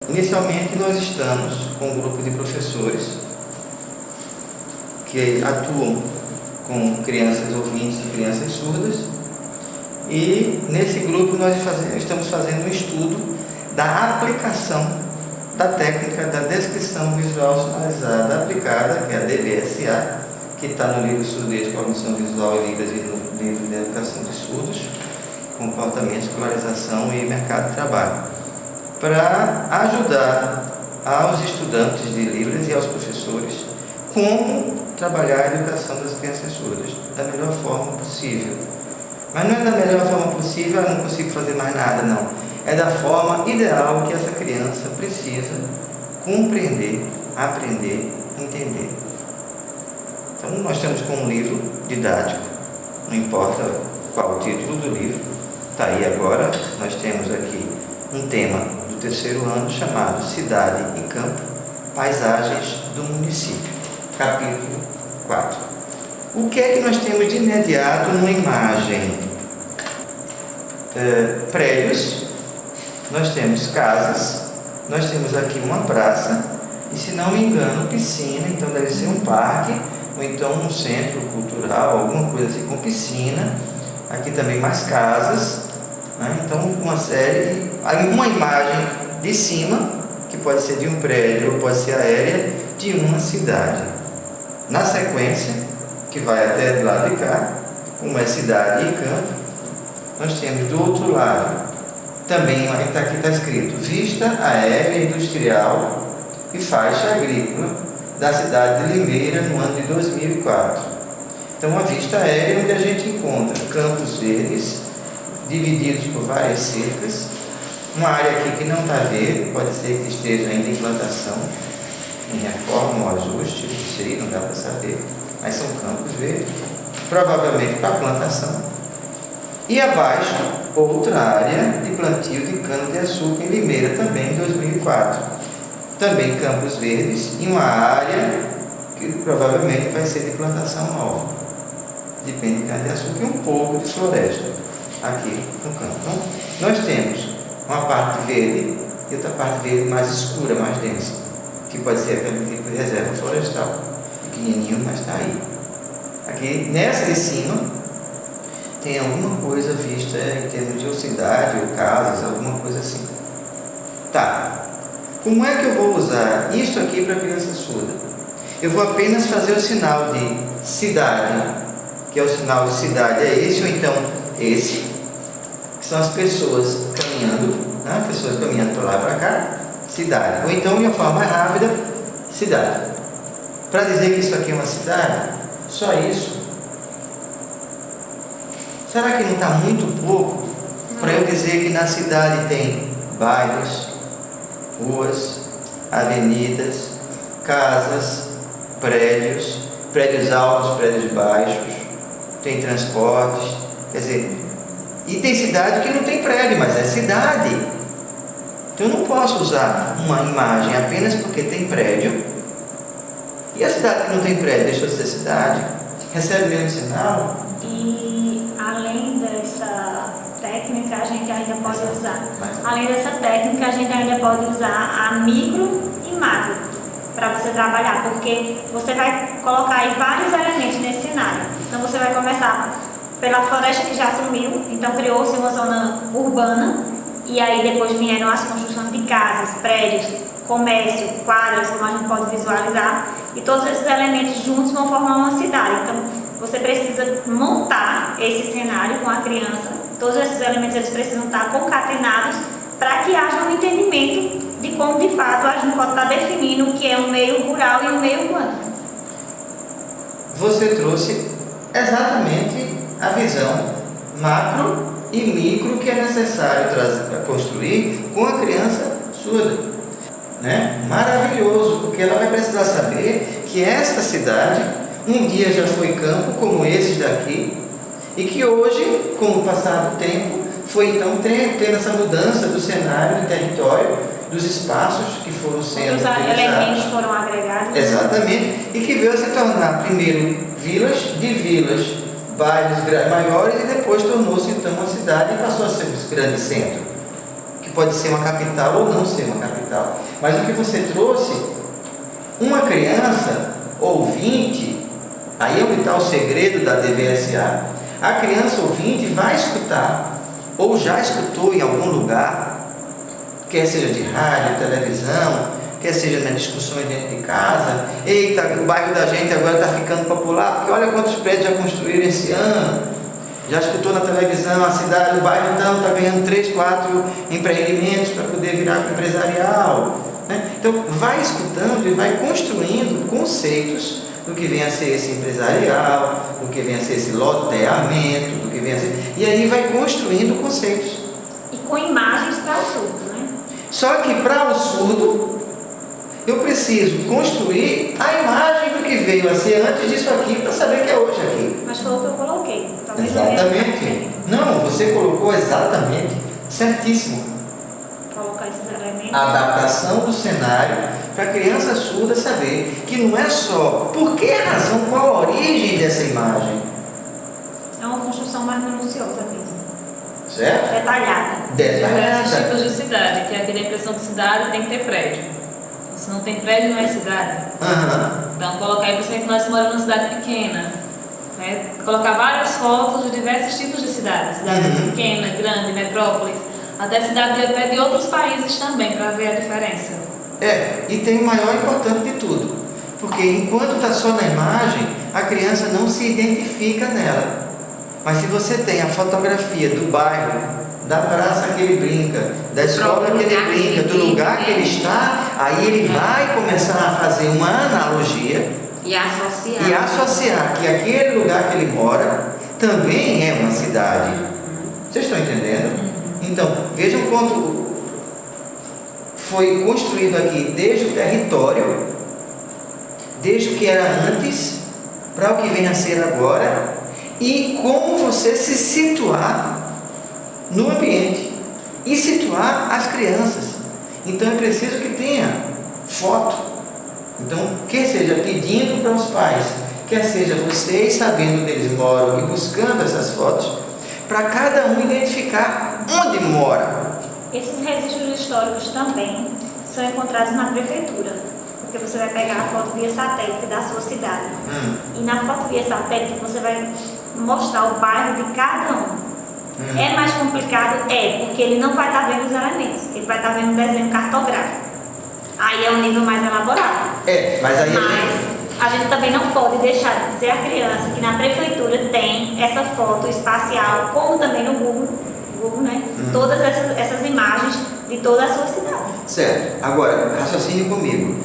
Inicialmente, nós estamos com um grupo de professores que atuam com crianças ouvintes e crianças surdas, e nesse grupo nós estamos fazendo um estudo da aplicação da técnica da descrição visual sinalizada aplicada, que é a DVSA, que está no livro Surdez, Cognição Visual e Libras e no livro de Educação de Surdos, Comportamento, Escolarização e Mercado de Trabalho, para ajudar aos estudantes de Libras e aos professores como trabalhar a educação das crianças surdas da melhor forma possível. Mas não é da melhor forma possível, eu não consigo fazer mais nada, não. É da forma ideal que essa criança precisa compreender, aprender, entender. Então, nós estamos com um livro didático, não importa qual o título do livro, está aí agora. Nós temos aqui um tema do terceiro ano chamado Cidade e Campo, Paisagens do Município, capítulo 4. O que é que nós temos de imediato numa imagem? Prédios, nós temos casas, nós temos aqui uma praça, e se não me engano, piscina, então deve ser um parque, ou então um centro cultural, alguma coisa assim com piscina. Aqui também mais casas, né? Então uma série, uma imagem de cima, que pode ser de um prédio ou pode ser aérea, de uma cidade. Na sequência, que vai até do lado de cá, como é cidade e campo, nós temos do outro lado, também aqui está escrito, vista aérea industrial e faixa agrícola da cidade de Limeira no ano de 2004. Então, uma vista aérea onde a gente encontra campos verdes, divididos por várias cercas, uma área aqui que não está verde, pode ser que esteja ainda em implantação, em reforma ou ajuste, não sei, não dá para saber, mas são campos verdes, provavelmente para plantação. E abaixo, outra área de plantio de cana-de-açúcar em Limeira, também em 2004. Também campos verdes e uma área que provavelmente vai ser de plantação nova. Depende de cana-de-açúcar e um pouco de floresta aqui no campo. Então, nós temos uma parte verde e outra parte verde mais escura, mais densa, que pode ser aquele tipo de reserva florestal. Pequenininho, mas está aí. Aqui, nessa de cima, tem alguma coisa vista em termos de cidade ou casas, alguma coisa assim. Tá. Como é que eu vou usar isso aqui para criança surda? Eu vou apenas fazer o sinal de cidade, que é o sinal de cidade, é esse ou então esse, que são as pessoas caminhando, né? Pessoas caminhando para lá e para cá, cidade. Ou então, de uma forma mais rápida, cidade. Para dizer que isso aqui é uma cidade, só isso. Será que não está muito pouco para eu dizer que na cidade tem bairros, ruas, avenidas, casas, prédios altos, prédios baixos, tem transportes, quer dizer, e tem cidade que não tem prédio, mas é cidade. Então eu não posso usar uma imagem apenas porque tem prédio. E a cidade que não tem prédio deixou de ser cidade? Recebe o mesmo sinal? E além dessa técnica, a gente ainda pode usar. Além dessa técnica, a gente ainda pode usar a micro e macro para você trabalhar, porque você vai colocar aí vários elementos nesse cenário. Então você vai começar pela floresta que já sumiu, então criou-se uma zona urbana, e aí depois vieram as construções de casas, prédios, comércio, quadras, como a gente pode visualizar, e todos esses elementos juntos vão formar uma cidade. Então você precisa montar esse cenário com a criança, todos esses elementos eles precisam estar concatenados para que haja um entendimento de como de fato a gente pode estar definindo o que é um meio rural e um meio urbano. Você trouxe exatamente a visão macro e micro que é necessário para construir com a criança surda, né? Maravilhoso, porque ela vai precisar saber que esta cidade um dia já foi campo como esses daqui, e que hoje, com o passar do tempo, foi então tendo essa mudança do cenário, do território, dos espaços que foram sendo os elementos foram agregados. Exatamente, e que veio a se tornar primeiro vilas, bairros maiores, e depois tornou-se então uma cidade e passou a ser um grande centro, que pode ser uma capital ou não ser uma capital. Mas o que você trouxe, uma criança ouvinte, aí é o que está o segredo da DVSA. A criança ouvinte vai escutar, ou já escutou em algum lugar, quer seja de rádio, televisão, quer seja nas discussões dentro de casa. Eita, o bairro da gente agora está ficando popular, porque olha quantos prédios já construíram esse ano. Já escutou na televisão, a cidade, o bairro então está ganhando 3, 4 empreendimentos para poder virar empresarial, né? Então vai escutando e vai construindo conceitos do que vem a ser esse empresarial, do que vem a ser esse loteamento, do que vem a ser... E aí vai construindo conceitos. E com imagens para o surdo, né? Só que para o surdo, eu preciso construir a imagem do que veio a ser antes disso aqui, para saber que é hoje aqui. Mas foi o que eu coloquei. Talvez exatamente. Não, você colocou exatamente, certíssimo. Colocar esses elementos. A adaptação do cenário para a criança surda saber que não é só por que razão, qual a origem dessa imagem. É uma construção mais minuciosa mesmo. Certo? Detalhada. Diversos tipos de cidade, que aqui dá a impressão que cidade tem que ter prédio. Se não tem prédio, não é cidade. Então, colocar aí, principalmente nós moramos numa cidade pequena, né? Colocar várias fotos de diversos tipos de cidades. Cidade pequena, grande, metrópolis, até cidade até de outros países também, para ver a diferença. E tem o maior importante de tudo. Porque enquanto está só na imagem, a criança não se identifica nela. Mas se você tem a fotografia do bairro, da praça que ele brinca, da escola que ele brinca, do lugar que ele está, aí ele vai começar a fazer uma analogia e associar que aquele lugar que ele mora também é uma cidade. Vocês estão entendendo? Então, vejam quanto foi construído aqui desde o território, desde o que era antes, para o que vem a ser agora, e como você se situar no ambiente e situar as crianças. Então é preciso que tenha foto. Então, quer seja pedindo para os pais, quer seja vocês sabendo onde eles moram e buscando essas fotos, para cada um identificar onde mora. Esses registros históricos também são encontrados na prefeitura, porque você vai pegar a foto via satélite da sua cidade. E na foto via satélite você vai mostrar o bairro de cada um. É mais complicado? Porque ele não vai estar vendo os elementos, ele vai estar vendo um desenho cartográfico. Aí é um nível mais elaborado. Mas aí a gente também não pode deixar de dizer à criança que na prefeitura tem essa foto espacial, como também no Google, né? Todas essas imagens de toda a sua cidade. Certo. Agora, raciocine comigo.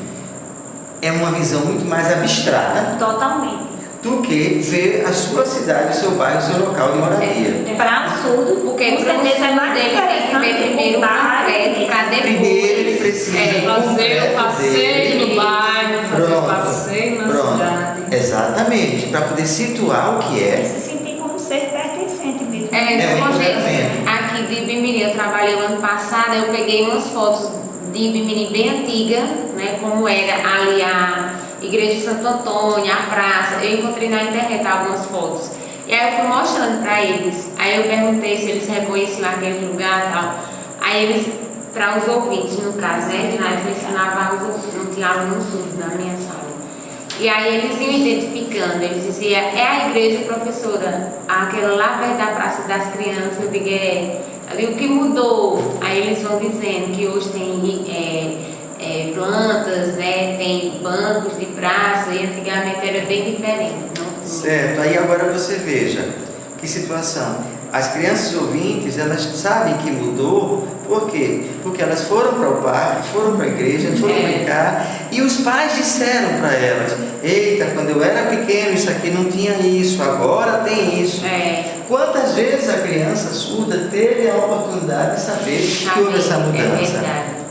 É uma visão muito mais abstrata. Totalmente. Do que ver a sua cidade, o seu bairro, o seu local de moradia. Para absurdo, porque com certeza é mais dele tem que ver primeiro o concreto, para depois. Primeiro ele precisa fazer o passeio no bairro, fazer o passeio na cidade. Exatamente, para poder situar o que é. E se sentir como ser pertencente mesmo. Aqui de Ibimiri, eu trabalhei o ano passado, eu peguei umas fotos de Ibimiri bem antiga, né, como era ali a Igreja de Santo Antônio, a praça. Eu encontrei na internet algumas fotos. E aí eu fui mostrando para eles. Aí eu perguntei se eles reconheciam aquele lugar e tal. Aí eles, para os ouvintes, no caso, né? Na época eu ensinava, não tinha aluno surdo na minha sala. E aí eles iam identificando. Eles diziam, é a igreja, professora, aquela lá perto da Praça das Crianças. Eu digo, ali o que mudou? Aí eles vão dizendo que hoje tem plantas, né? Tem bancos de praça, e antigamente era bem diferente. Não? Certo, aí agora você veja que situação. As crianças ouvintes, elas sabem que mudou, por quê? Porque elas foram para o parque, foram para a igreja, foram brincar, e os pais disseram para elas, eita, quando eu era pequeno isso aqui não tinha isso, agora tem isso. Quantas vezes a criança surda teve a oportunidade de saber que houve essa mudança?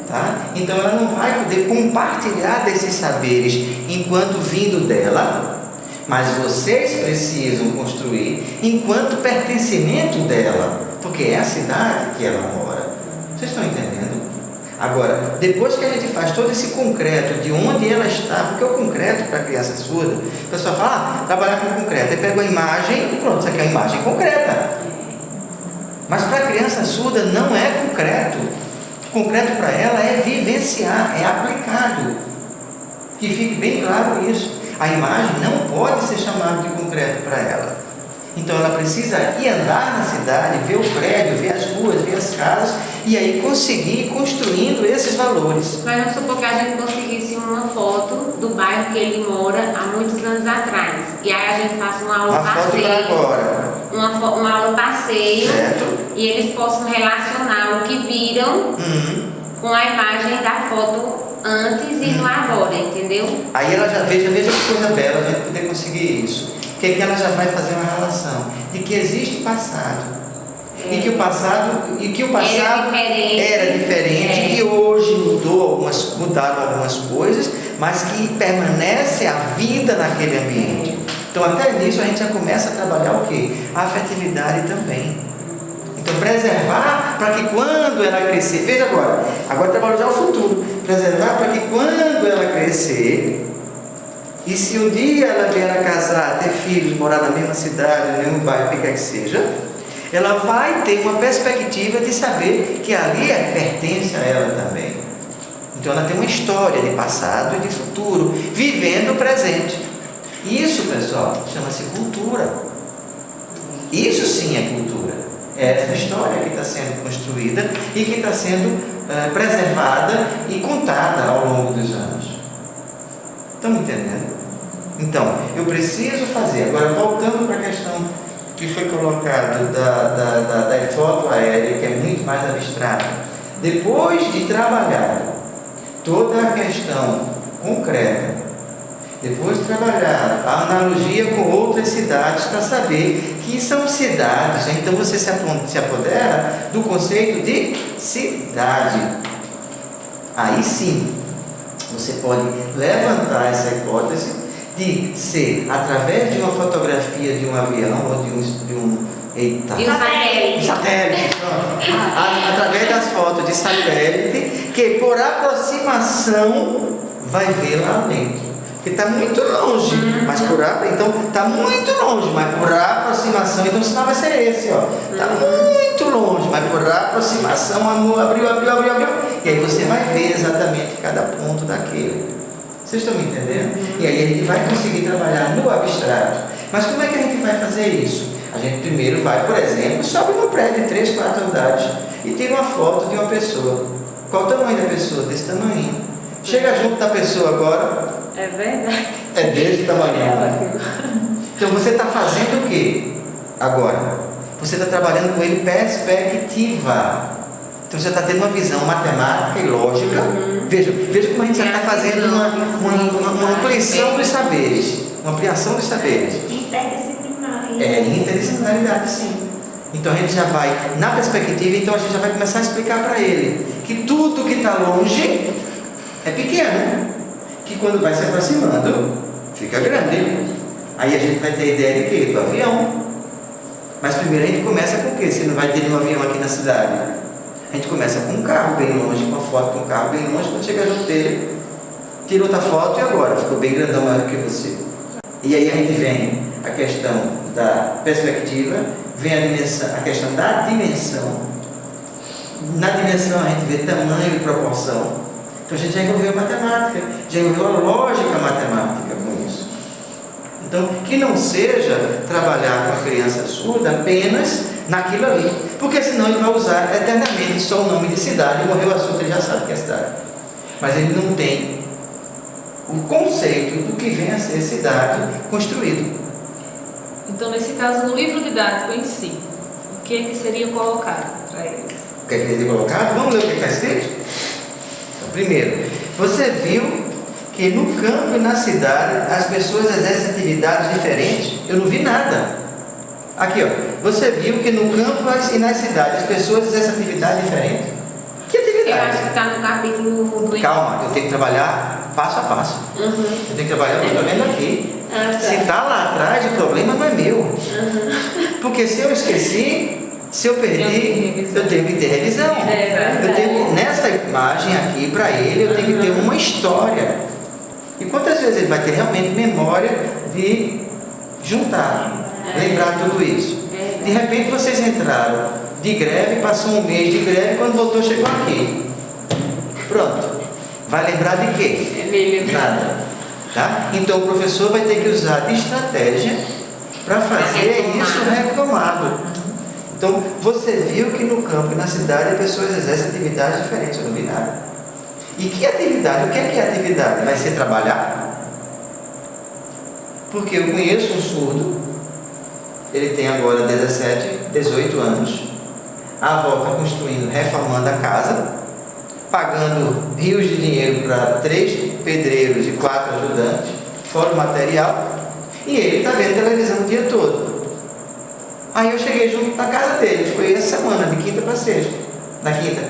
Tá? Então ela não vai poder compartilhar desses saberes enquanto vindo dela, mas vocês precisam construir enquanto pertencimento dela, porque é a cidade que ela mora. Vocês estão entendendo? Agora, depois que a gente faz todo esse concreto de onde ela está, porque o concreto para a criança surda, o pessoal fala, trabalhar com concreto, aí pega a imagem e pronto, isso aqui é uma imagem concreta. Mas para a criança surda não é concreto. Concreto para ela é vivenciar, é aplicado. Que fique bem claro isso. A imagem não pode ser chamada de concreto para ela. Então ela precisa ir andar na cidade, ver o prédio, ver as ruas, ver as casas e aí conseguir ir construindo esses valores. Mas vamos supor que a gente conseguisse uma foto do bairro que ele mora há muitos anos atrás. E aí a gente faça uma aula passeio. Foto para agora. Uma aula passeio. Certo. E eles possam relacionar o que viram com a imagem da foto antes e no agora, entendeu? Aí ela já veja que coisa bela a gente poder conseguir isso. Que ela já vai fazer uma relação de que existe passado e que o passado era diferente e hoje mudaram algumas coisas, mas que permanece a vida naquele ambiente. Então até nisso a gente já começa a trabalhar o quê? A afetividade também. Então preservar para que quando ela crescer, veja agora trabalho já o futuro, preservar para que quando ela crescer, e se um dia ela vier a casar, ter filhos, morar na mesma cidade, no mesmo bairro, o que quer que seja, ela vai ter uma perspectiva de saber que ali pertence a ela também. Então ela tem uma história de passado e de futuro, vivendo o presente. Isso, pessoal, chama-se cultura. Isso sim é cultura. É essa história que está sendo construída e que está sendo preservada e contada ao longo dos anos. Estão entendendo? Então, eu preciso fazer. Agora, voltando para a questão que foi colocada da foto aérea, que é muito mais abstrata. Depois de trabalhar toda a questão concreta, depois de trabalhar a analogia com outras cidades, para saber que são cidades, então você se apodera do conceito de cidade. Aí sim, você pode levantar essa hipótese de ser, através de uma fotografia de um avião ou de um satélite, através das fotos de satélite, que por aproximação vai ver lá dentro. Porque está muito longe, mas então está muito longe, mas por aproximação, então o sinal vai ser esse, está muito longe, mas por aproximação, abriu, e aí você vai ver exatamente cada ponto daquele. Vocês estão me entendendo? E aí a gente vai conseguir trabalhar no abstrato. Mas como é que a gente vai fazer isso? A gente primeiro vai, por exemplo, sobe num prédio de 3, 4 andares e tira uma foto de uma pessoa. Qual o tamanho da pessoa? Desse tamanho. Chega junto da pessoa agora. É verdade. É desse tamanho. Então você está fazendo o quê? Agora, você está trabalhando com ele perspectiva. Então você está tendo uma visão matemática e lógica. Veja como a gente já está fazendo uma ampliação dos saberes. Uma ampliação dos saberes. Interdisciplinaridade, sim. Então a gente já vai, na perspectiva, então a gente já vai começar a explicar para ele que tudo que está longe é pequeno. Que quando vai se aproximando, fica grande. Aí a gente vai ter a ideia de quê? Do avião. Mas primeiro a gente começa com o quê? Se não vai ter nenhum avião aqui na cidade. A gente começa com um carro bem longe, com uma foto com um carro bem longe, quando chega junto dele, tira outra foto e agora? Ficou bem grandão maior que você. E aí a gente vem a questão da perspectiva, vem a questão da dimensão. Na dimensão a gente vê tamanho e proporção. Então a gente já envolveu a matemática, já envolveu a lógica matemática com isso. Então, que não seja trabalhar com a criança surda apenas naquilo ali, porque senão ele vai usar eternamente só o nome de cidade, morreu a surda, ele já sabe que é cidade. Mas ele não tem o conceito do que vem a ser cidade construído. Então, nesse caso, no livro didático em si, o que seria colocado para eles? O que seria colocado? Vamos ler o que está escrito? Então, primeiro, você viu que no campo e na cidade as pessoas exercem atividades diferentes? Eu não vi nada. Aqui, você viu que no campo e na cidade as pessoas exercem atividade diferente? Que atividade? Eu acho que está no capítulo do... Calma, eu tenho que trabalhar passo a passo. Eu tenho que trabalhar o que eu estou vendo aqui. Se está lá atrás, o problema não é meu. Porque se eu esqueci, se eu perdi, eu tenho que ter revisão. Eu tenho, nessa imagem aqui, para ele, eu tenho que ter uma história. E quantas vezes ele vai ter realmente memória de juntar, lembrar tudo isso? De repente vocês entraram de greve, passou um mês de greve, quando voltou chegou aqui. Pronto. Vai lembrar de quê? Nada. Tá? Então o professor vai ter que usar de estratégia para fazer isso retomado. Então você viu que no campo e na cidade as pessoas exercem atividades diferentes, eu não vi nada. E que atividade? O que é atividade? Vai ser trabalhar? Porque eu conheço um surdo, ele tem agora 17, 18 anos, a avó está construindo, reformando a casa, pagando rios de dinheiro para 3 pedreiros e 4 ajudantes, fora o material, e ele está vendo televisão o dia todo. Aí eu cheguei junto na casa dele, foi essa semana, de quinta para sexta. Na quinta,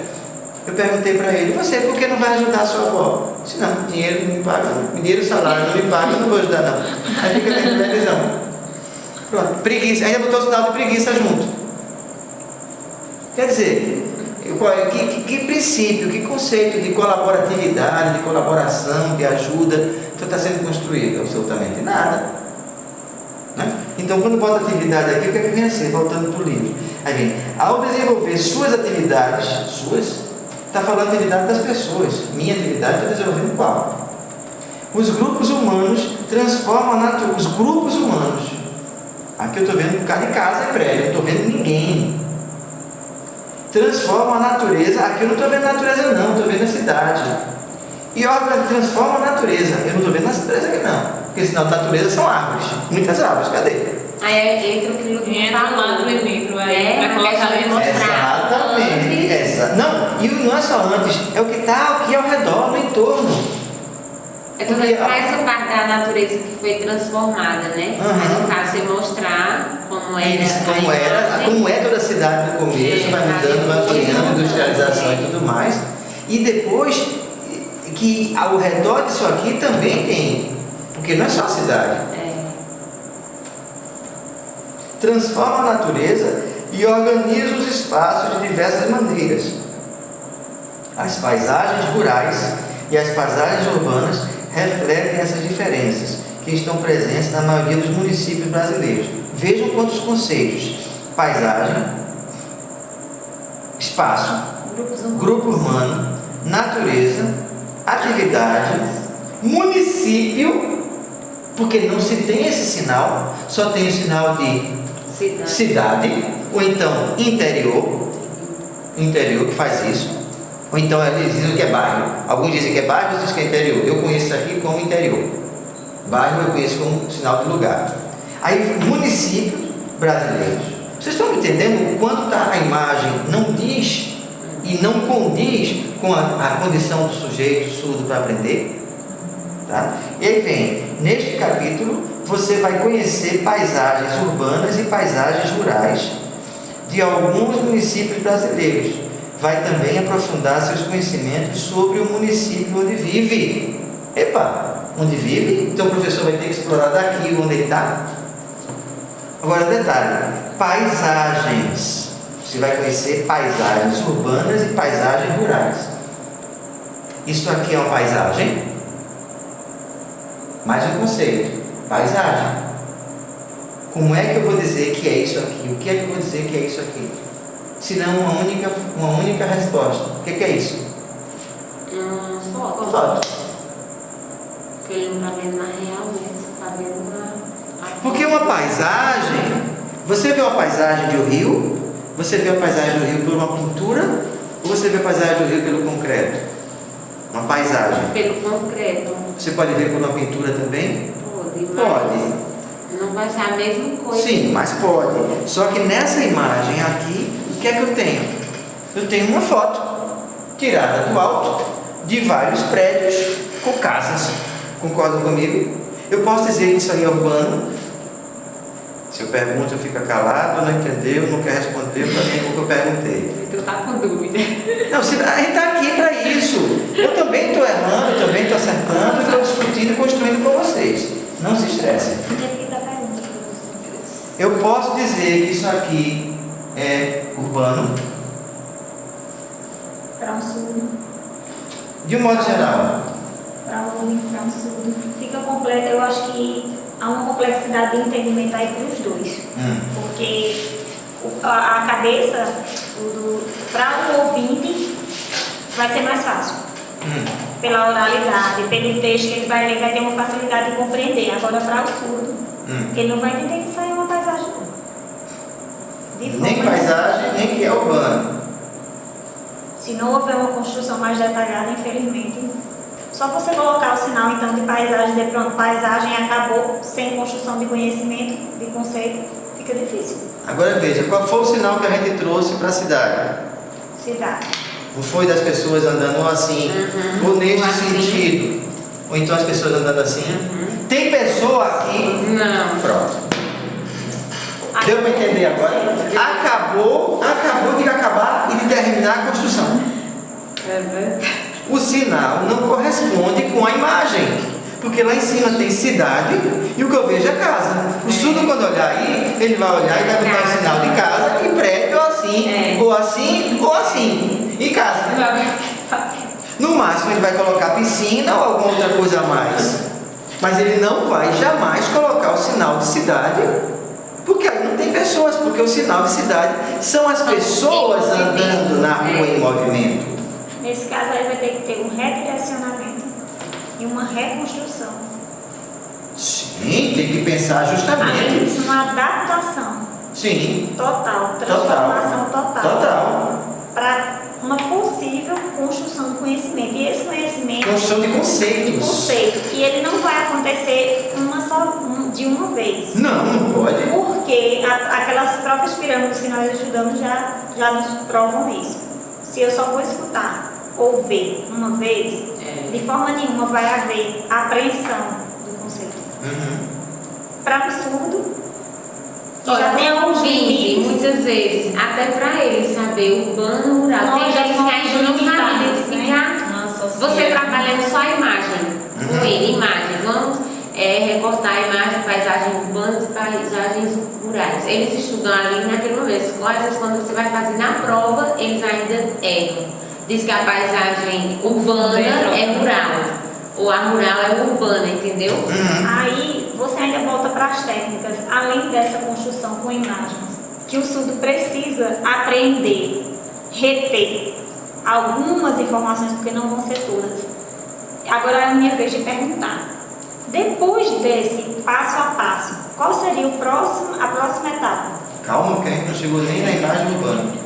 eu perguntei para ele: você, por que não vai ajudar a sua avó? Eu disse: não, dinheiro não me paga, dinheiro, salário não me paga, eu não vou ajudar não. Aí fica vendo televisão. Pronto, preguiça, ainda botou o sinal de preguiça junto. Quer dizer, que princípio, que conceito de colaboratividade, de colaboração, de ajuda está sendo construído? Absolutamente nada. Né? Então, quando bota atividade aqui, o que é que vem a ser? Voltando para o livro. Aí vem: ao desenvolver suas atividades, está falando de atividade das pessoas. Minha atividade está desenvolvendo qual? Os grupos humanos transformam a natureza. Os grupos humanos. Aqui eu estou vendo um cara de casa e prédio, eu não estou vendo ninguém. Transformam a natureza. Aqui eu não estou vendo a natureza, não, estou vendo a cidade. E olha, transforma a natureza. Eu não estou vendo a natureza aqui, não. Porque sinal de natureza são árvores. Muitas árvores, cadê? Aí entra aquilo que entra lá no livro aí para colocar ali mostrar. Exatamente. Não, e não é só antes, é o que está aqui ao redor, no entorno. É tudo essa parte da natureza que foi transformada, né? Aí no caso você mostrar como era. Como é toda a cidade no começo, vai mudando, vai ampliando, industrialização e tudo mais. E depois que ao redor disso aqui também tem, porque não é só a cidade. Transforma a natureza e organiza os espaços de diversas maneiras. As paisagens rurais e as paisagens urbanas refletem essas diferenças que estão presentes na maioria dos municípios brasileiros. Vejam quantos conceitos: paisagem, espaço, grupo urbano, natureza, atividade, município, porque não se tem esse sinal, só tem o sinal de cidade, ou então interior que faz isso, ou então eles dizem que é bairro. Alguns dizem que é bairro, outros dizem que é interior. Eu conheço isso aqui como interior. Bairro eu conheço como sinal de lugar. Aí, municípios brasileiros. Vocês estão entendendo o quanto a imagem não diz e não condiz com a condição do sujeito surdo para aprender? Tá? E aí vem, neste capítulo, você vai conhecer paisagens urbanas e paisagens rurais de alguns municípios brasileiros. Vai também aprofundar seus conhecimentos sobre o município onde vive. Epa, onde vive? Então o professor vai ter que explorar daqui onde ele está. Agora detalhe, paisagens. Você vai conhecer paisagens urbanas e paisagens rurais. Isso aqui é uma paisagem. Mais um conceito, paisagem. Como é que eu vou dizer que é isso aqui? O que é que eu vou dizer que é isso aqui? Se não uma única resposta. O que é isso? Foto. Porque ele não está vendo na real mesmo, está vendo na... Porque uma paisagem, você vê uma paisagem de um rio, você vê a paisagem do rio por uma pintura, ou você vê a paisagem do rio pelo concreto? Uma paisagem. Pelo concreto. Você pode ver por uma pintura também? Pode. Não vai ser a mesma coisa. Sim, mas pode. Só que nessa imagem aqui, o que é que eu tenho? Eu tenho uma foto tirada do alto de vários prédios com casas. Concordam comigo? Eu posso dizer que isso aí é urbano. Se eu pergunto, eu fico calado, não entendeu, não quer responder para mim o que eu perguntei. Tu tá com dúvida. Não, a gente está aqui para isso. Eu também estou errando, eu também estou acertando, estou discutindo e construindo com vocês. Não se estressem. Eu posso dizer que isso aqui é urbano. Para um surdo. De um modo geral. Para um surdo. Fica completo, eu acho que há uma complexidade de entendimento aí para os dois. Porque a cabeça, para o ouvinte, vai ser mais fácil. Pela oralidade, pelo texto que ele vai ler, vai ter uma facilidade de compreender. Agora, para o surdo, ele não vai entender que isso aí é uma paisagem. Nem paisagem, nem que é urbano. Se não houver uma construção mais detalhada, infelizmente, só você colocar o sinal então de paisagem, dizer pronto, paisagem acabou, sem construção de conhecimento, de conceito, fica difícil. Agora veja, qual foi o sinal que a gente trouxe para a cidade? Cidade. Não foi das pessoas andando assim, ou neste sentido, ou então as pessoas andando assim. Tem pessoa aqui? Não. Pronto. Deu para entender agora? Acabou de acabar e de terminar a construção. É verdade. O sinal não corresponde com a imagem, porque lá em cima tem cidade e o que eu vejo é casa. O surdo, quando olhar aí, ele vai olhar e vai botar o sinal de casa e prédio assim, ou assim, ou assim, e casa. No máximo ele vai colocar piscina ou alguma outra coisa a mais, mas ele não vai jamais colocar o sinal de cidade, porque aí não tem pessoas, porque o sinal de cidade são as pessoas andando na rua em movimento. Nesse caso aí vai ter que ter um redirecionamento e uma reconstrução. Sim, tem que pensar Além justamente. disso, uma adaptação Sim, total, transformação total. Para uma possível construção de conhecimento. E esse conhecimento construção de conceitos. conceito, e ele não vai acontecer de uma vez. Não pode. Porque aquelas próprias pirâmides que nós estudamos já nos provam isso. Se eu só vou escutar ou ver uma vez, de forma nenhuma vai haver apreensão do conceito. Para o surdo, já tem alguns limites. Muitas vezes, até para ele saber urbano, rural, tem gente que ainda não sabe identificar. Você trabalhando só a imagem, com ele, imagem, vamos recortar a imagem, paisagem urbana e paisagens rurais. Eles estudam ali naquele momento. Às vezes, quando você vai fazer na prova, eles ainda erram. Diz que a paisagem urbana é rural, ou a rural é urbana, entendeu? Aí você ainda volta para as técnicas, além dessa construção com imagens, que o surdo precisa aprender, reter algumas informações, porque não vão ser todas. Agora é a minha vez de perguntar. Depois desse passo a passo, qual seria a próxima etapa? Calma, que a gente não chegou nem na imagem urbana.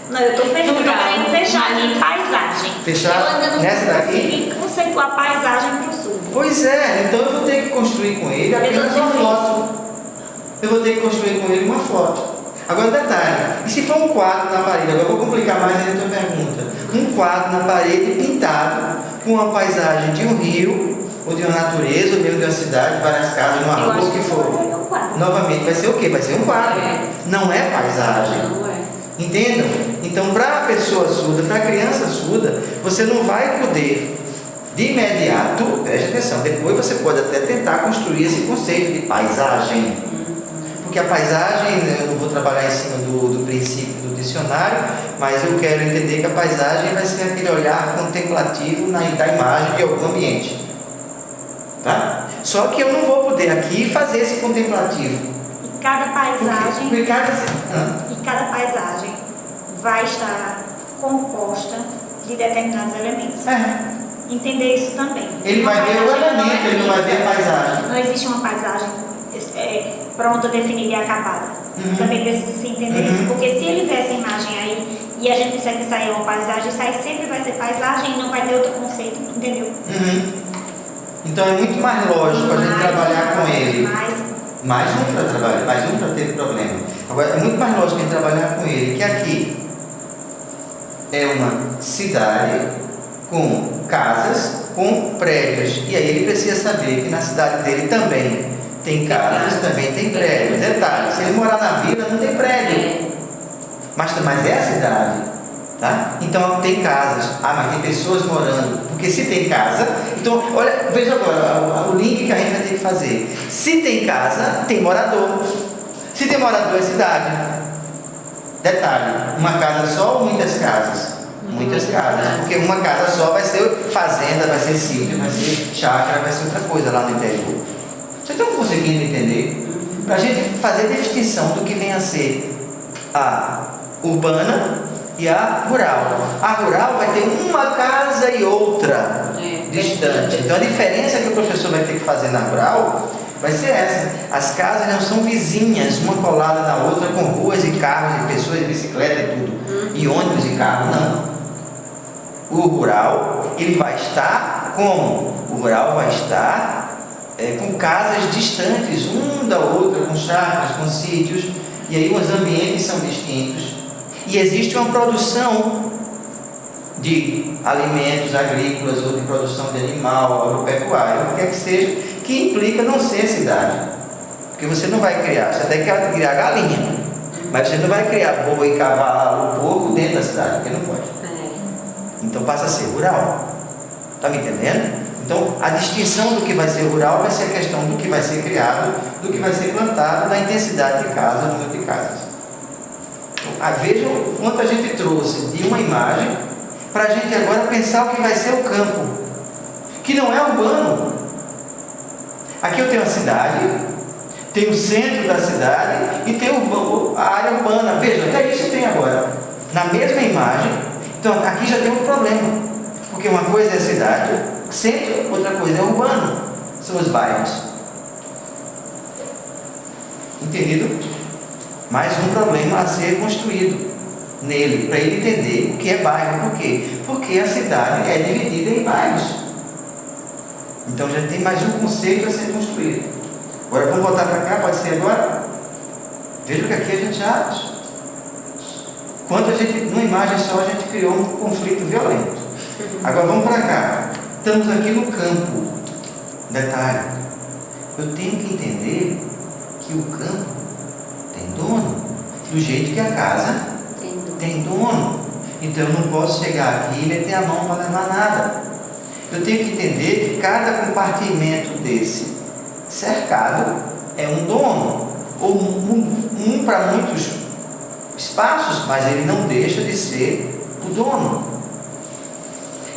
Não, eu estou querendo fechar em paisagem. Fechar eu ainda não nessa daqui? consegui conceituar paisagem para o surdo. Pois é, então eu vou ter que construir com ele apenas uma foto. Eu vou ter que construir com ele uma foto. Agora detalhe, e se for um quadro na parede? Agora eu vou complicar mais ainda a tua pergunta. Um quadro na parede pintado com uma paisagem de um rio, ou de uma natureza, ou mesmo de uma cidade, várias casas, uma rua, o que for. Novamente, vai ser o quê? Vai ser um quadro. Não é paisagem. Não é. Entendam? Então, para a pessoa surda, para a criança surda, você não vai poder, de imediato, preste atenção, depois você pode até tentar construir esse conceito de paisagem. Porque a paisagem, eu não vou trabalhar em cima do princípio do dicionário, mas eu quero entender que a paisagem vai ser aquele olhar contemplativo da imagem de algum ambiente. Tá? Só que eu não vou poder aqui fazer esse contemplativo. E cada paisagem, Porque cada paisagem vai estar composta de determinados elementos. Entender isso também. Ele vai ver o elemento, ele não vai ver a paisagem. Não existe uma paisagem pronta, definida e acabada. Também precisa se entender isso. Porque se ele ver essa imagem aí e a gente disser que isso aí é uma paisagem, isso aí sempre vai ser paisagem e não vai ter outro conceito, entendeu? Então é muito mais lógico a gente trabalhar com ele. Mais um para trabalhar, mais um para ter problema. Agora é muito mais lógico a gente trabalhar com ele, que aqui é uma cidade com casas, com prédios. E aí ele precisa saber que na cidade dele também tem casas, também tem prédios. Detalhe, se ele morar na vila não tem prédio. Mas é a cidade. Tá? Então tem casas, mas tem pessoas morando, porque se tem casa, então olha, veja agora o link que a gente vai ter que fazer. Se tem casa, tem morador. Se tem morador, é cidade. Detalhe, uma casa só ou muitas casas? Muitas casas, porque uma casa só vai ser fazenda, vai ser sítio, vai ser chácara, vai ser outra coisa lá no interior. Vocês estão conseguindo entender? Para a gente fazer a distinção do que vem a ser a urbana e a rural. A rural vai ter uma casa e outra distante. Então a diferença que o professor vai ter que fazer na rural vai ser essa. As casas não são vizinhas, uma colada na outra, com ruas e carros e pessoas, e bicicleta e tudo, e ônibus e carro, não. O rural, ele vai estar como? O rural vai estar com casas distantes, um da outra, com chácaras, com sítios, e aí os ambientes são distintos. E existe uma produção de alimentos agrícolas ou de produção de animal, agropecuária, o que quer que seja, que implica não ser cidade. Porque você não vai criar, você até quer criar galinha, mas você não vai criar boi, cavalo, porco dentro da cidade, porque não pode. Então passa a ser rural. Está me entendendo? Então a distinção do que vai ser rural vai ser a questão do que vai ser criado, do que vai ser plantado, da intensidade de casa, do número de casas. Então, vejam quanto a gente trouxe de uma imagem para a gente agora pensar o que vai ser o campo, que não é urbano. Aqui eu tenho a cidade, tem o centro da cidade e tem a área urbana. Veja, até isso tem agora. Na mesma imagem, então aqui já tem um problema. Porque uma coisa é a cidade, centro, outra coisa é urbano. São os bairros. Entendido? Mais um problema a ser construído nele, para ele entender o que é bairro. Por quê? Porque a cidade é dividida em bairros. Então já tem mais um conceito a ser construído. Agora vamos voltar para cá, pode ser agora? Veja que aqui a gente já... Quando a gente, numa imagem só, a gente criou um conflito violento. Agora vamos para cá. Estamos aqui no campo. Detalhe. Eu tenho que entender que o campo tem dono. Do jeito que a casa tem dono. Então eu não posso chegar aqui e meter a mão para levar nada. Eu tenho que entender que cada compartimento desse cercado é um dono. Ou um para muitos espaços, mas ele não deixa de ser o dono.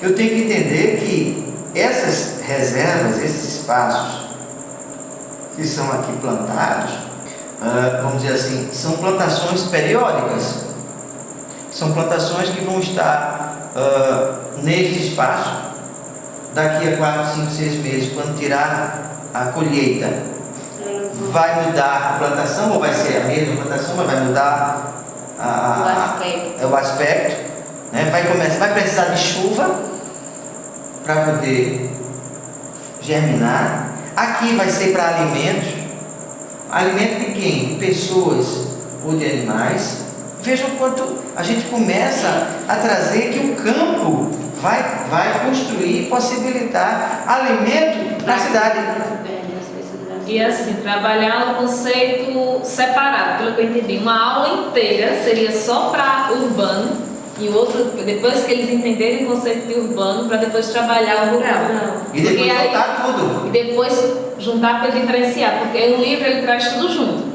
Eu tenho que entender que essas reservas, esses espaços que são aqui plantados, vamos dizer assim, são plantações periódicas. São plantações que vão estar neste espaço daqui a 4, 5, 6 meses, quando tirar a colheita. Vai mudar a plantação, ou vai ser a mesma plantação, mas vai mudar o aspecto, né? Vai precisar de chuva para poder germinar. Aqui vai ser para alimentos. Alimento de quem? De pessoas ou de animais. Vejam quanto a gente começa a trazer que o campo vai construir e possibilitar alimento para a cidade. E assim, trabalhar um conceito separado, pelo que eu entendi. Uma aula inteira seria só para urbano e outro, depois que eles entenderem o conceito de urbano, para depois trabalhar o rural. E depois juntar tudo. E depois juntar para diferenciar, porque o livro ele traz tudo junto.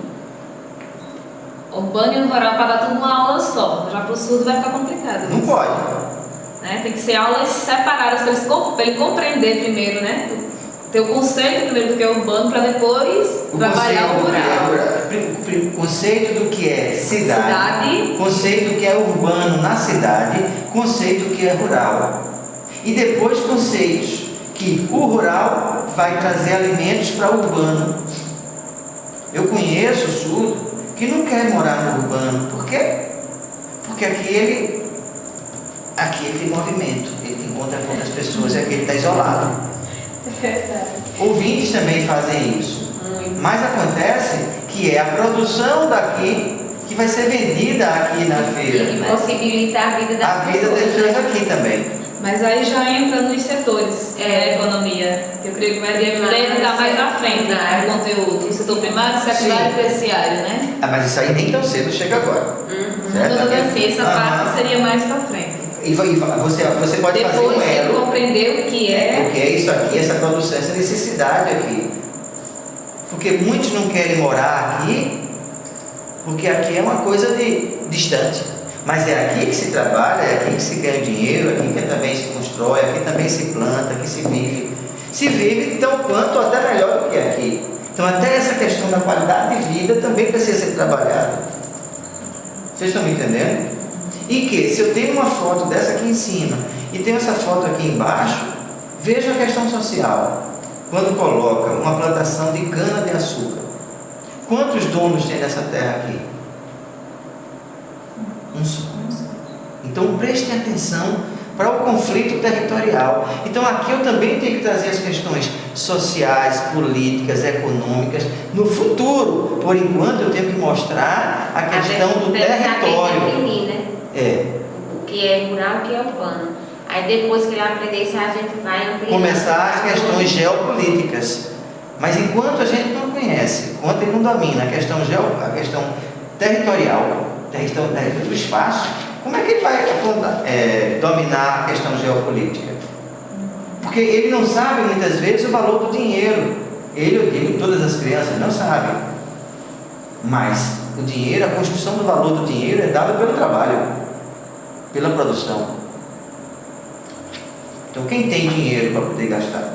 Urbano e rural para dar tudo uma aula só. Já para o surdo vai ficar complicado. Não pode. Né? Tem que ser aulas separadas para ele compreender primeiro, né? Ter o conceito primeiro do que é urbano para depois trabalhar o rural. Conceito do que é cidade, conceito do que é urbano na cidade, conceito do que é rural. E depois conceitos que o rural vai trazer alimentos para o urbano. Eu conheço o surdo que não quer morar no urbano. Por quê? Porque aqui ele tem movimento, ele encontra com outras pessoas e aqui ele está isolado. Ouvintes também fazem isso. Mas acontece que é a produção daqui que vai ser vendida aqui na feira. E que possibilita a vida das pessoas aqui também. Mas aí já entra nos setores da economia. Eu creio que vai dar mais à frente o conteúdo. O setor primário, secundário e terciário, né? Mas isso aí nem tão cedo chega agora. Certo? Assim, essa parte seria mais para frente. E você pode depois fazer um elo. Compreender o que é. O que é isso aqui, essa produção, essa necessidade aqui. Porque muitos não querem morar aqui, porque aqui é uma coisa distante. Mas é aqui que se trabalha, é aqui que se ganha dinheiro, é aqui que também se constrói, aqui também se planta, aqui se vive. Se vive tão quanto até melhor do que aqui. Então até essa questão da qualidade de vida também precisa ser trabalhada. Vocês estão me entendendo? E que, se eu tenho uma foto dessa aqui em cima e tenho essa foto aqui embaixo, veja a questão social. Quando coloca uma plantação de cana-de-açúcar, quantos donos tem nessa terra aqui? Um só. Então prestem atenção para o conflito territorial. Então aqui eu também tenho que trazer as questões sociais, políticas, econômicas. No futuro, por enquanto, eu tenho que mostrar a questão do território. Definir, né? O que é rural e o que é urbano. Aí depois que ele aprender isso, a gente vai ampliar. Começar as questões geopolíticas. Mas enquanto a gente não conhece, enquanto ele não domina a questão territorial, a questão do espaço, como é que ele vai dominar a questão geopolítica? Porque ele não sabe muitas vezes o valor do dinheiro. Ele, eu digo, todas as crianças não sabem. Mas o dinheiro, a construção do valor do dinheiro é dada pelo trabalho, pela produção. Então quem tem dinheiro para poder gastar?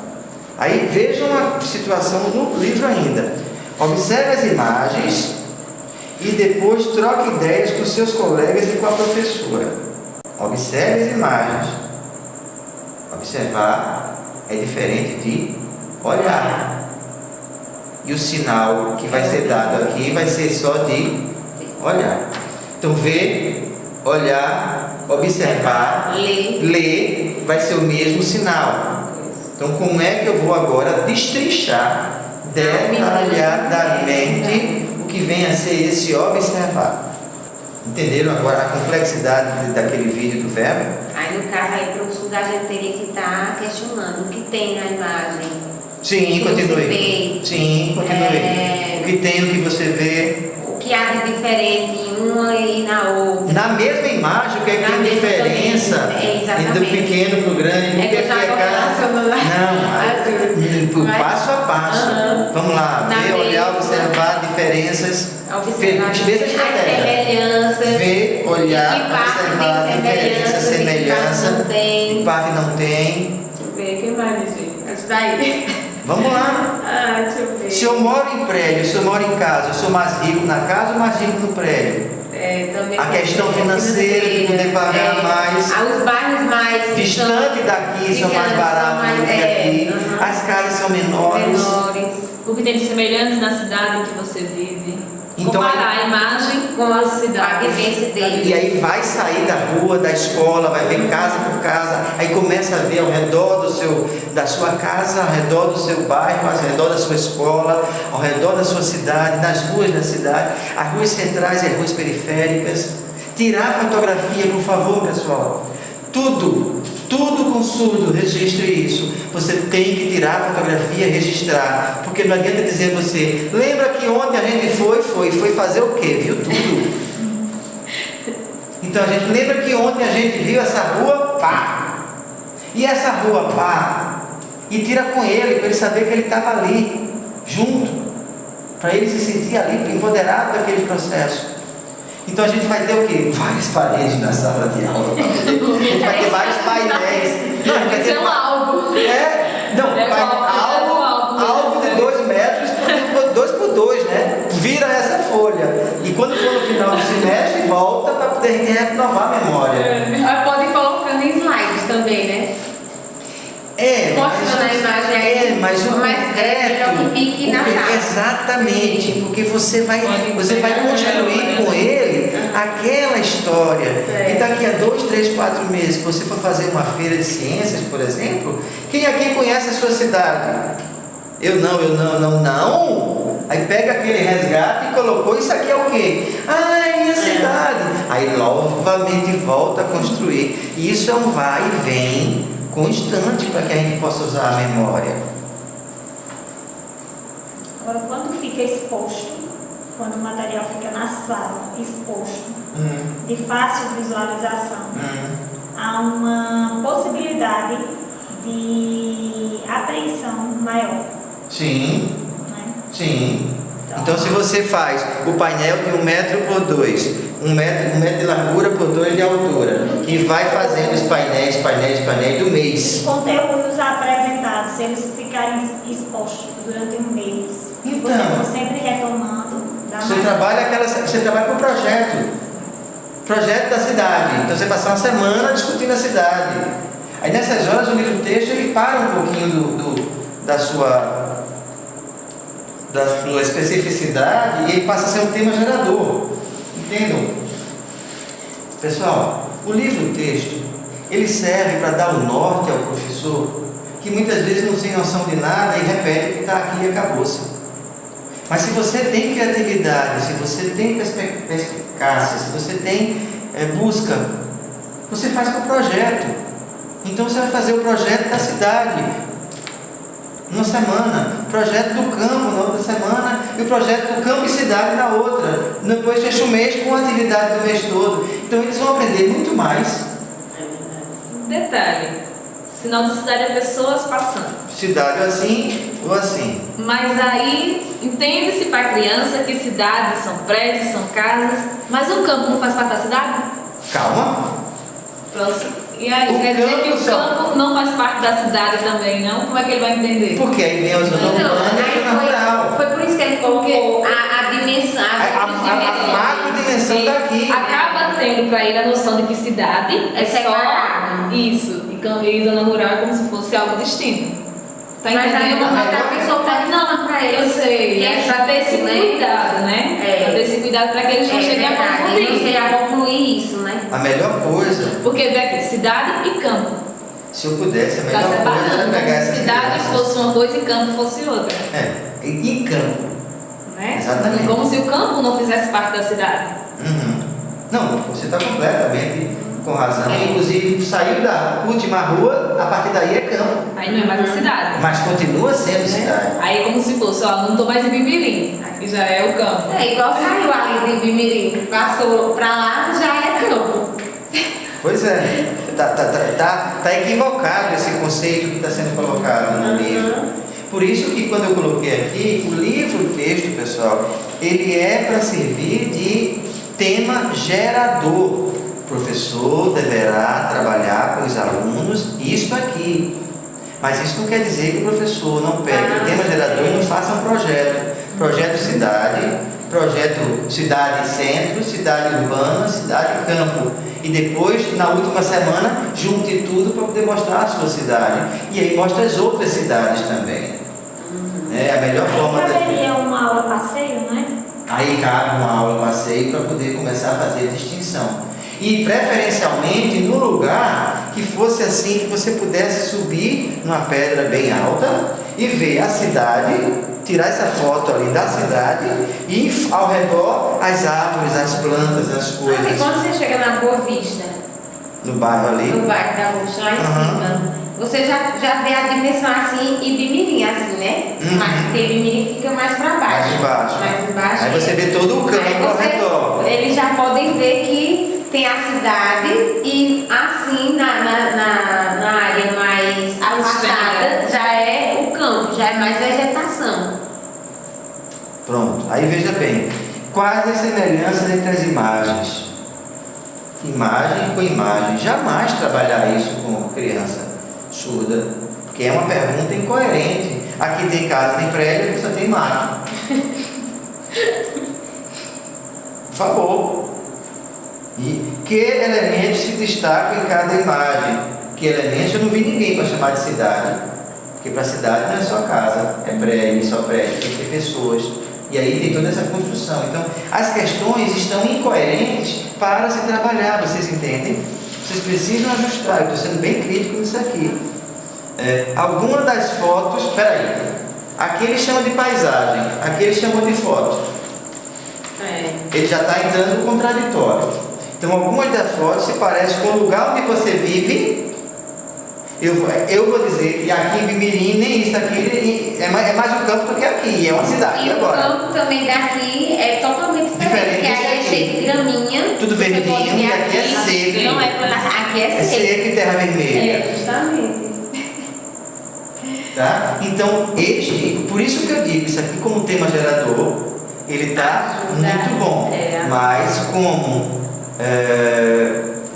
Aí vejam a situação no livro ainda. Observe as imagens e depois troque ideias com seus colegas e com a professora. Observe as imagens. Observar é diferente de olhar. E o sinal que vai ser dado aqui vai ser só de olhar. Então ver, olhar, observar, ler vai ser o mesmo sinal. Então como é que eu vou agora destrinchar detalhadamente o que vem a ser esse observar? Entenderam agora a complexidade daquele vídeo do verbo? Aí no caso aí, professor, a gente teria que estar questionando o que tem na imagem. Sim, continue. Sim, continue. O que tem, o que você vê. O que há de diferente em uma e na outra. Na mesma imagem, o que é que tem diferença do pequeno para o grande? É que eu já estou relacionando. Não, passo a passo. Vamos lá, ver, olhar, observar diferenças. Observar as semelhanças. Ver, olhar, observar diferença, semelhança. Que parte não tem. Deixa eu ver, o que mais, gente? Isso daí. Vamos lá. Deixa eu ver. Se eu moro em prédio, se eu moro em casa, eu sou mais rico na casa ou mais rico no prédio? Também a questão financeira de poder pagar mais. Os bairros mais distante daqui são mais baratos do que aqui. As casas são menores. O que tem de semelhante na cidade em que você vive. Então, comparar a imagem com a cidade. A vivência dele. E aí vai sair da rua, da escola, vai ver casa por casa, aí começa a ver ao redor da sua casa, ao redor do seu bairro, ao redor da sua escola, ao redor da sua cidade, nas ruas da cidade, as ruas centrais e as ruas periféricas. Tirar fotografia, por favor, pessoal. Tudo com surdo, registre isso. Você tem que tirar a fotografia e registrar. Porque não adianta dizer você, lembra que ontem a gente foi fazer o quê? Viu tudo. Então a gente lembra que ontem a gente viu essa rua, pá. E essa rua, pá. E tira com ele, para ele saber que ele estava ali, junto. Para ele se sentir ali, empoderado daquele processo. Então a gente vai ter o quê? Várias paredes na sala de aula. A gente vai ter vários painéis. Não, vai ter um álbum. Álbum de 2 metros por 2 por 2, né? Vira essa folha. E quando for no final do semestre, volta para poder renovar a memória. Pode ir colocando em slides também, né? Mostrando a imagem mas o concreto, que fique na sala. Exatamente, porque você vai construir com ele aquela história. E daqui a 2, 3, 4 meses, se você for fazer uma feira de ciências, por exemplo, quem aqui conhece a sua cidade? Eu não. Aí pega aquele resgate e colocou, isso aqui é o quê? É minha cidade. Aí novamente volta a construir. E isso é um vai e vem constante para que a gente possa usar a memória. Agora, quando fica exposto, quando o material fica na sala, exposto, de fácil visualização, há uma possibilidade de apreensão maior. Sim. Né? Sim. Então se você faz o painel de 1 metro por 2, 1 metro de largura por 2 de altura, e vai fazendo os painéis do mês. Os conteúdos apresentados, se eles ficarem expostos durante um mês, então, você está sempre retomando. Você trabalha com o projeto. projeto da cidade. Então você vai passar uma semana discutindo a cidade. Aí nessas horas o livro-texto ele para um pouquinho da sua especificidade e ele passa a ser um tema gerador. Entendam? Pessoal, o livro-texto ele serve para dar o norte ao professor, que muitas vezes não tem noção de nada e repete o que está aqui e acabou-se. Mas se você tem criatividade, se você tem perspicácia, se você tem busca, você faz com o projeto. Então você vai fazer o projeto da cidade numa semana, o projeto do campo na outra semana e o projeto do campo e cidade na outra. Depois fecha o mês com a atividade do mês todo. Então eles vão aprender muito mais. Detalhe, sinal de cidade é pessoas passando. Cidade assim ou assim. Mas aí entende-se para a criança que cidades são prédios, são casas, mas o campo não faz parte da cidade? Calma. Próximo. E aí, quer dizer que o campo não faz parte da cidade também, não? Como é que ele vai entender? Porque aí vem a zona urbana e a zona rural. Foi por isso que ele colocou a dimensão. A macro dimensão daqui. Acaba tendo para ele a noção de que cidade é só isso. E zona rural é como se fosse algo distinto. Tá mas aí entendendo? a pessoa está dizendo para ele. Eu sei, é para ter esse cuidado, né? Para ter esse cuidado para que eles não cheguem a confundir. Eu não sei a concluir isso, né? A melhor coisa. Porque daqui, cidade e campo. Se eu pudesse, a melhor coisa era pegar essa cidade fosse uma coisa e campo fosse outra. Em campo. Né? Exatamente. Como se o campo não fizesse parte da cidade. Uhum. Não, você está completamente com razão. Inclusive, saiu da última rua, a partir daí é campo. Aí não é mais a cidade. Mas continua sendo cidade. Aí é como se fosse, ó, não estou mais em Bimirim. Aqui já é o campo. É igual saiu ali de Bimirim, passou para lá, já é campo. Pois é. Tá equivocado esse conceito que está sendo colocado no livro. Por isso que quando eu coloquei aqui, o livro-texto, pessoal, ele é para servir de tema gerador. O professor deverá trabalhar com os alunos isso aqui. Mas isso não quer dizer que o professor não pegue o tema gerador e não faça um projeto. Projeto cidade, projeto cidade centro, cidade urbana, cidade campo. E depois, na última semana, junte tudo para poder mostrar a sua cidade. E aí mostra as outras cidades também. É a melhor forma de... Caberia uma aula passeio, né? Aí cabe uma aula passeio para poder começar a fazer a distinção. E preferencialmente no lugar que fosse assim, que você pudesse subir numa pedra bem alta e ver a cidade, tirar essa foto ali da cidade e ao redor as árvores, as plantas, as coisas. E quando você chega na Boa Vista, no bairro ali, no bairro da Rocha, lá em cima, você já vê a dimensão assim e Bimirim assim, né? Mas porque Bimirim fica mais para baixo. Mais embaixo. Aí é. você vê todo o campo ao redor. Eles já podem ver que tem a cidade e assim na área mais afastada já é o campo, já é mais vegetação. Pronto, aí veja bem, quais as semelhanças entre as imagens? Imagem com imagem. Jamais trabalhar isso com criança surda, porque é uma pergunta incoerente. Aqui tem casa, tem prédio, aqui só tem mato. Por favor. E que elementos se destacam em cada imagem? Que elementos eu não vi ninguém para chamar de cidade. Porque para cidade não é só casa, é prédio, só prédio, tem que ter pessoas. E aí tem toda essa construção. Então, as questões estão incoerentes para se trabalhar, vocês entendem? Vocês precisam ajustar. Eu estou sendo bem crítico nisso aqui. Alguma das fotos... Espera aí. Aqui eles chamam de paisagem, aqui eles chamam de foto. Ele já está entrando no contraditório. Então, algumas das fotos se parecem com o lugar onde você vive. Eu vou dizer que aqui em Bimirim, nem isso aqui é mais um campo do que aqui, é uma cidade. E agora. O campo também daqui é totalmente diferente, porque aí é cheio de graminha. Tudo verdinho, e aqui é seco. Não é aqui é seco. Seco e terra vermelha. Justamente. Tá? Então, por isso que eu digo, isso aqui como tema gerador, ele está muito bom. Mas como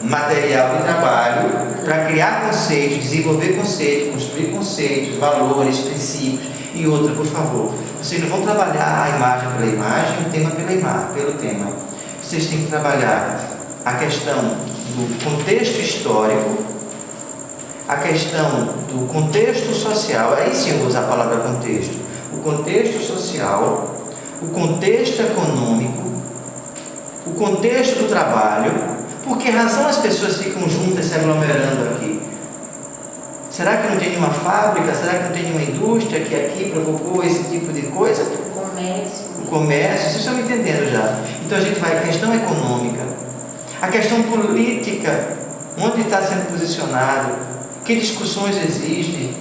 material de trabalho para criar conceitos, desenvolver conceitos, construir conceitos, valores, princípios. E outra, por favor, vocês não vão trabalhar a imagem pela imagem, o tema pelo tema. Vocês têm que trabalhar a questão do contexto histórico, a questão do contexto social, aí sim eu vou usar a palavra contexto, o contexto social, o contexto econômico, o contexto do trabalho. Por que razão as pessoas ficam juntas se aglomerando aqui? Será que não tem nenhuma fábrica? Será que não tem nenhuma indústria que aqui provocou esse tipo de coisa? O comércio, vocês estão me entendendo já. Então a gente vai à questão econômica, a questão política, onde está sendo posicionado, que discussões existem,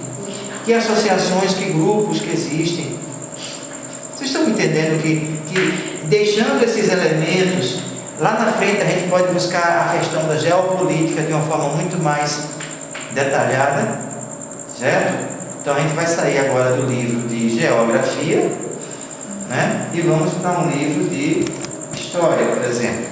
que associações, que grupos que existem. Vocês estão me entendendo que deixando esses elementos, lá na frente a gente pode buscar a questão da geopolítica de uma forma muito mais detalhada, certo? Então a gente vai sair agora do livro de geografia, né? E vamos para um livro de história, por exemplo.